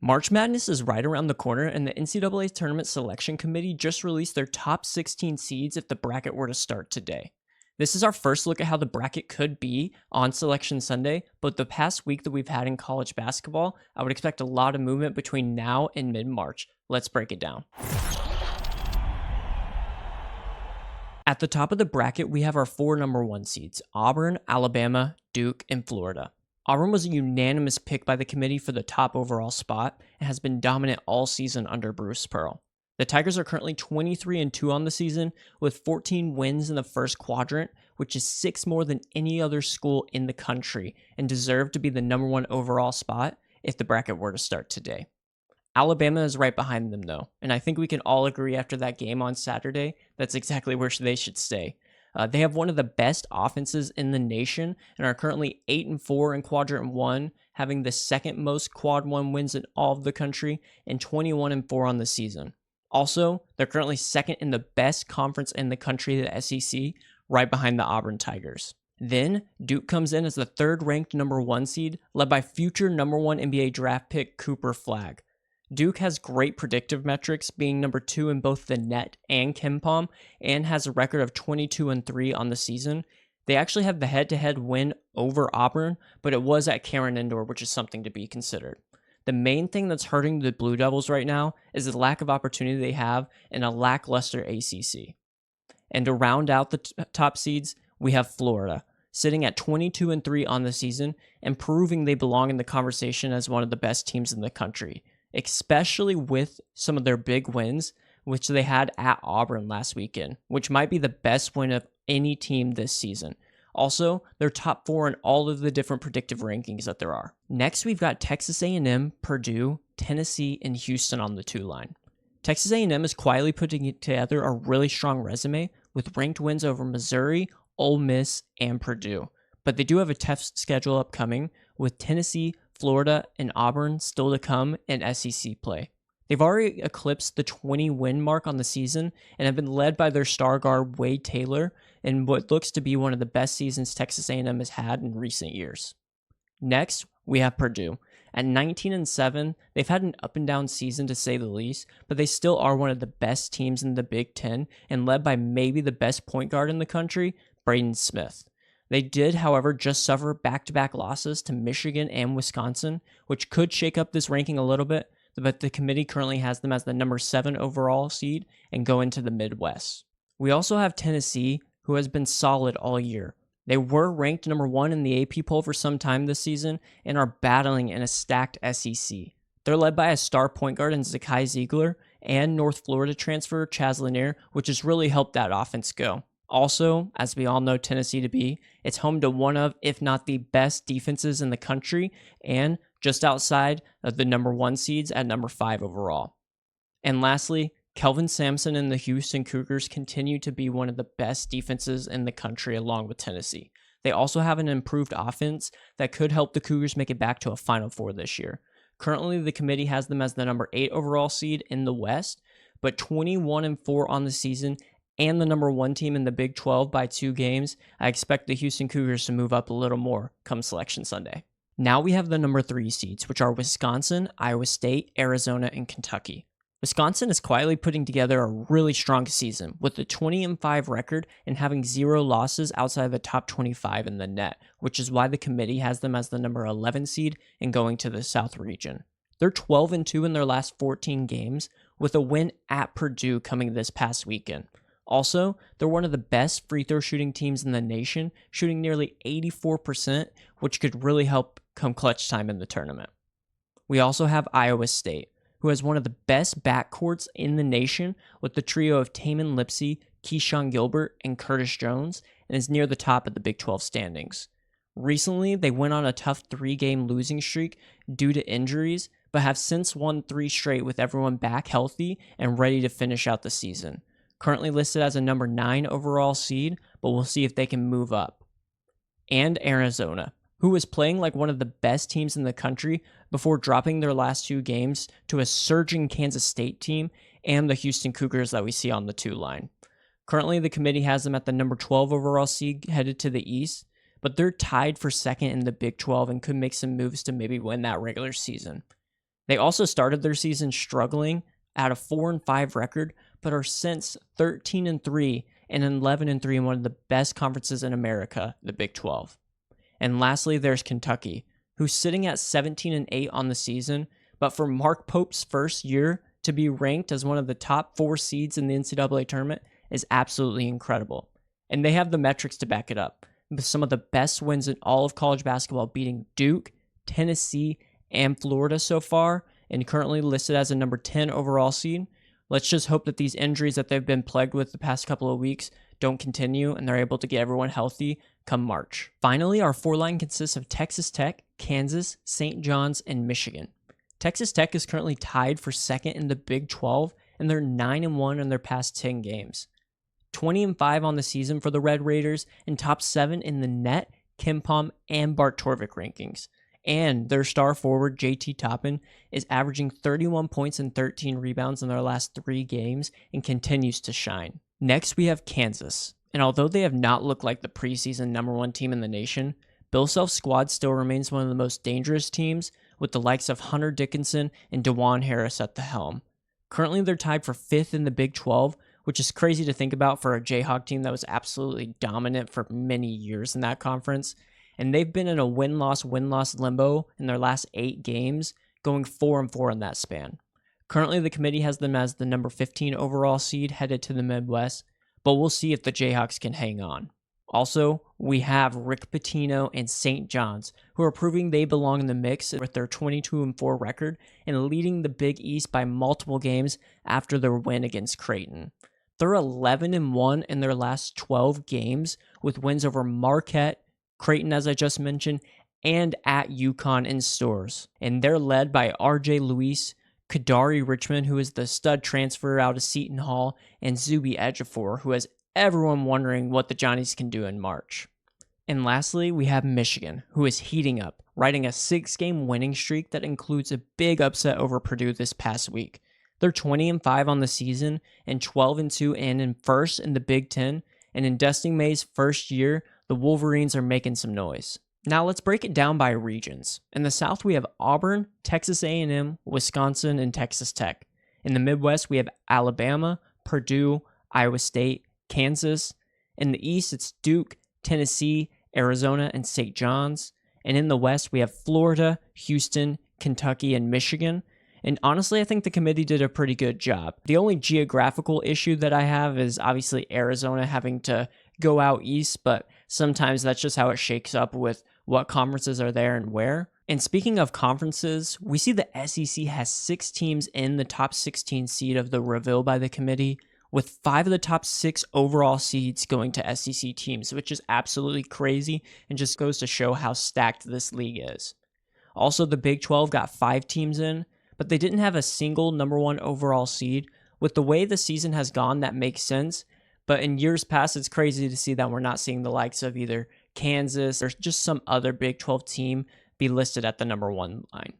March Madness is right around the corner, and the NCAA Tournament Selection Committee just released their top 16 seeds if the bracket were to start today. This is our first look at how the bracket could be on Selection Sunday, but the past week that we've had in college basketball, I would expect a lot of movement between now and mid-March. Let's break it down. At the top of the bracket, we have our four number one seeds: Auburn, Alabama, Duke, and Florida. Auburn was a unanimous pick by the committee for the top overall spot and has been dominant all season under Bruce Pearl. The Tigers are currently 23-2 on the season with 14 wins in the first quadrant, which is 6 more than any other school in the country, and deserve to be the number one overall spot if the bracket were to start today. Alabama is right behind them though, and I think we can all agree after that game on Saturday that's exactly where they should stay. They have one of the best offenses in the nation and are currently 8-4 in Quadrant 1, having the second most Quad 1 wins in all of the country and 21-4 on the season. Also, they're currently second in the best conference in the country, the SEC, right behind the Auburn Tigers. Then, Duke comes in as the third-ranked number one seed, led by future number one NBA draft pick Cooper Flagg. Duke has great predictive metrics, being number 2 in both the net and KenPom, and has a record of 22-3 on the season. They actually have the head-to-head win over Auburn, but it was at Cameron Indoor, which is something to be considered. The main thing that's hurting the Blue Devils right now is the lack of opportunity they have in a lackluster ACC. And to round out the top seeds, we have Florida, sitting at 22-3 on the season and proving they belong in the conversation as one of the best teams in the country, especially with some of their big wins, which they had at Auburn last weekend, which might be the best win of any team this season. Also, they're top 4 in all of the different predictive rankings that there are. Next, we've got Texas A&M, Purdue, Tennessee, and Houston on the 2 line. Texas A&M is quietly putting together a really strong resume with ranked wins over Missouri, Ole Miss, and Purdue. But they do have a tough schedule upcoming with Tennessee, Florida, and Auburn still to come in SEC play. They've already eclipsed the 20-win mark on the season and have been led by their star guard Wade Taylor in what looks to be one of the best seasons Texas A&M has had in recent years. Next, we have Purdue. At 19-7, they've had an up-and-down season to say the least, but they still are one of the best teams in the Big Ten and led by maybe the best point guard in the country, Braden Smith. They did, however, just suffer back-to-back losses to Michigan and Wisconsin, which could shake up this ranking a little bit, but the committee currently has them as the number 7 overall seed and go into the Midwest. We also have Tennessee, who has been solid all year. They were ranked number 1 in the AP poll for some time this season and are battling in a stacked SEC. They're led by a star point guard in Zakai Ziegler and North Florida transfer Chaz Lanier, which has really helped that offense go. Also, as we all know Tennessee to be, it's home to one of, if not the best defenses in the country, and just outside of the number 1 seeds at number 5 overall. And lastly, Kelvin Sampson and the Houston Cougars continue to be one of the best defenses in the country along with Tennessee. They also have an improved offense that could help the Cougars make it back to a Final Four this year. Currently, the committee has them as the number 8 overall seed in the West, but 21-4 on the season and the number 1 team in the Big 12 by 2 games, I expect the Houston Cougars to move up a little more come Selection Sunday. Now we have the number 3 seeds, which are Wisconsin, Iowa State, Arizona, and Kentucky. Wisconsin is quietly putting together a really strong season with a 20-5 record and having 0 losses outside of the top 25 in the net, which is why the committee has them as the number 11 seed and going to the South region. They're 12-2 in their last 14 games, with a win at Purdue coming this past weekend. Also, they're one of the best free throw shooting teams in the nation, shooting nearly 84%, which could really help come clutch time in the tournament. We also have Iowa State, who has one of the best backcourts in the nation with the trio of Taman Lipsey, Keyshawn Gilbert, and Curtis Jones, and is near the top of the Big 12 standings. Recently, they went on a tough 3-game losing streak due to injuries, but have since won 3 straight with everyone back healthy and ready to finish out the season. Currently listed as a number 9 overall seed, but we'll see if they can move up. And Arizona, who was playing like one of the best teams in the country before dropping their last 2 games to a surging Kansas State team and the Houston Cougars that we see on the 2 line. Currently, the committee has them at the number 12 overall seed headed to the East, but they're tied for second in the Big 12 and could make some moves to maybe win that regular season. They also started their season struggling at a 4-5 record, but are since 13-3 and 11-3 in one of the best conferences in America, the Big 12. And lastly, there's Kentucky, who's sitting at 17-8 on the season, but for Mark Pope's first year to be ranked as one of the top 4 seeds in the NCAA tournament is absolutely incredible. And they have the metrics to back it up, with some of the best wins in all of college basketball, beating Duke, Tennessee, and Florida so far, and currently listed as a number 10 overall seed. Let's just hope that these injuries that they've been plagued with the past couple of weeks don't continue and they're able to get everyone healthy come March. Finally, our 4 line consists of Texas Tech, Kansas, St. John's, and Michigan. Texas Tech is currently tied for second in the Big 12, and they're 9-1 in their past 10 games. 20-5 on the season for the Red Raiders, and top 7 in the net, KenPom, and Bart Torvik rankings. And their star forward, JT Toppin, is averaging 31 points and 13 rebounds in their last 3 games and continues to shine. Next, we have Kansas. And although they have not looked like the preseason number 1 team in the nation, Bill Self's squad still remains one of the most dangerous teams, with the likes of Hunter Dickinson and DeJuan Harris at the helm. Currently, they're tied for 5th in the Big 12, which is crazy to think about for a Jayhawk team that was absolutely dominant for many years in that conference. And they've been in a win-loss limbo in their last 8 games, going 4-4 in that span. Currently, the committee has them as the number 15 overall seed headed to the Midwest, but we'll see if the Jayhawks can hang on. Also, we have Rick Pitino and St. John's, who are proving they belong in the mix with their 22-4 record and leading the Big East by multiple games after their win against Creighton. They're 11-1 in their last 12 games, with wins over Marquette, Creighton, as I just mentioned, and at UConn in stores. And they're led by RJ Luis, Kadari Richmond, who is the stud transfer out of Seton Hall, and Zuby Ejiofor, who has everyone wondering what the Johnnies can do in March. And lastly, we have Michigan, who is heating up, riding a 6-game winning streak that includes a big upset over Purdue this past week. They're 20-5 on the season and 12-2 and in first in the Big Ten, and in Dustin May's first year, the Wolverines are making some noise. Now let's break it down by regions. In the South, we have Auburn, Texas A&M, Wisconsin, and Texas Tech. In the Midwest, we have Alabama, Purdue, Iowa State, Kansas. In the East, it's Duke, Tennessee, Arizona, and St. John's. And in the West, we have Florida, Houston, Kentucky, and Michigan. And honestly, I think the committee did a pretty good job. The only geographical issue that I have is obviously Arizona having to go out east, but sometimes that's just how it shakes up with what conferences are there and where. And speaking of conferences, we see the SEC has 6 teams in the top 16 seed of the reveal by the committee, with 5 of the top 6 overall seeds going to SEC teams, which is absolutely crazy and just goes to show how stacked this league is. Also, the Big 12 got 5 teams in, but they didn't have a single number 1 overall seed. With the way the season has gone, that makes sense, but in years past, it's crazy to see that we're not seeing the likes of either Kansas or just some other Big 12 team be listed at the number 1 line.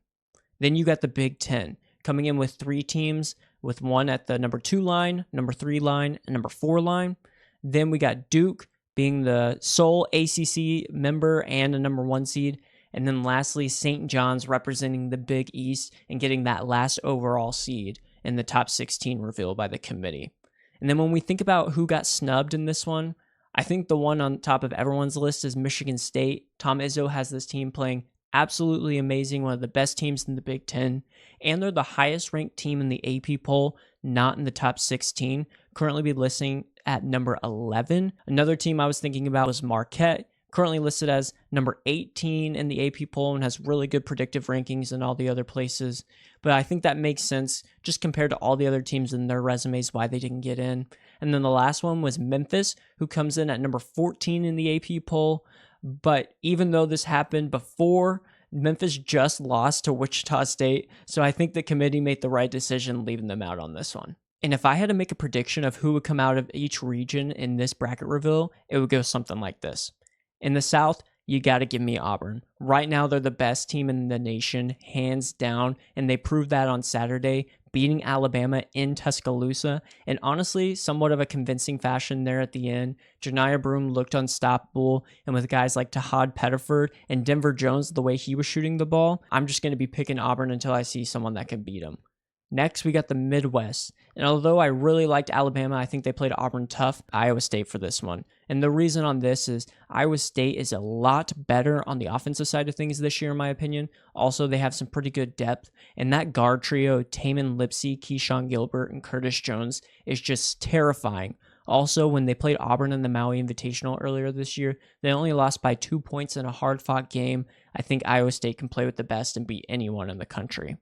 Then you got the Big 10 coming in with 3 teams, with 1 at the number 2 line, number 3 line, and number 4 line. Then we got Duke being the sole ACC member and a number 1 seed. And then lastly, St. John's representing the Big East and getting that last overall seed in the top 16 revealed by the committee. And then when we think about who got snubbed in this one, I think the one on top of everyone's list is Michigan State. Tom Izzo has this team playing absolutely amazing, one of the best teams in the Big Ten, and they're the highest ranked team in the AP poll, not in the top 16, currently be listing at number 11. Another team I was thinking about was Marquette, currently listed as number 18 in the AP poll and has really good predictive rankings in all the other places. But I think that makes sense just compared to all the other teams in their resumes, why they didn't get in. And then the last one was Memphis, who comes in at number 14 in the AP poll. But even though this happened before, Memphis just lost to Wichita State. So I think the committee made the right decision leaving them out on this one. And if I had to make a prediction of who would come out of each region in this bracket reveal, it would go something like this. In the South, you got to give me Auburn. Right now, they're the best team in the nation, hands down, and they proved that on Saturday, beating Alabama in Tuscaloosa, and honestly, somewhat of a convincing fashion there at the end. Janiah Broome looked unstoppable, and with guys like Tahad Pettiford and Denver Jones, the way he was shooting the ball, I'm just going to be picking Auburn until I see someone that can beat them. Next, we got the Midwest. And although I really liked Alabama, I think they played Auburn tough. Iowa State for this one. And the reason on this is Iowa State is a lot better on the offensive side of things this year, in my opinion. Also, they have some pretty good depth. And that guard trio, Taman Lipsey, Keyshawn Gilbert, and Curtis Jones, is just terrifying. Also, when they played Auburn in the Maui Invitational earlier this year, they only lost by 2 points in a hard-fought game. I think Iowa State can play with the best and beat anyone in the country.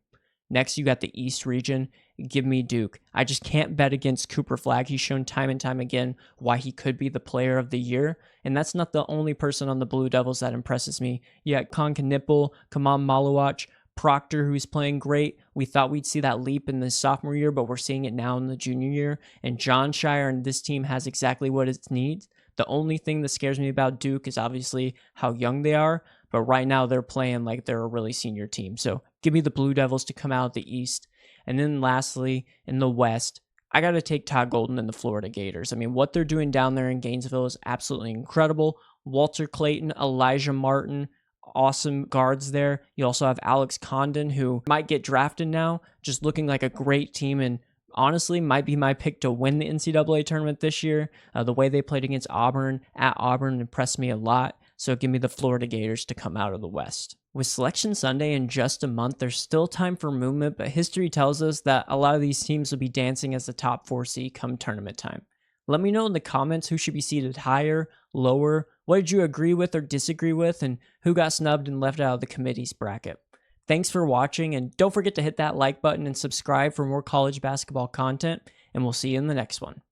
Next, you got the East region. Give me Duke. I just can't bet against Cooper Flagg. He's shown time and time again why he could be the player of the year. And that's not the only person on the Blue Devils that impresses me. You got Kon Knipple, Kaman Maluach, Proctor, who's playing great. We thought we'd see that leap in the sophomore year, but we're seeing it now in the junior year. And John Shire and this team has exactly what it needs. The only thing that scares me about Duke is obviously how young they are, but right now they're playing like they're a really senior team. So give me the Blue Devils to come out of the East. And then lastly, in the West, I got to take Todd Golden and the Florida Gators. I mean, what they're doing down there in Gainesville is absolutely incredible. Walter Clayton, Elijah Martin, awesome guards there. You also have Alex Condon, who might get drafted now, just looking like a great team, and honestly might be my pick to win the NCAA tournament this year. The way they played against Auburn at Auburn impressed me a lot. So give me the Florida Gators to come out of the West. With Selection Sunday in just a month, there's still time for movement, but history tells us that a lot of these teams will be dancing as the top 4 seed come tournament time. Let me know in the comments who should be seated higher, lower, what did you agree with or disagree with, and who got snubbed and left out of the committee's bracket. Thanks for watching, and don't forget to hit that like button and subscribe for more college basketball content, and we'll see you in the next one.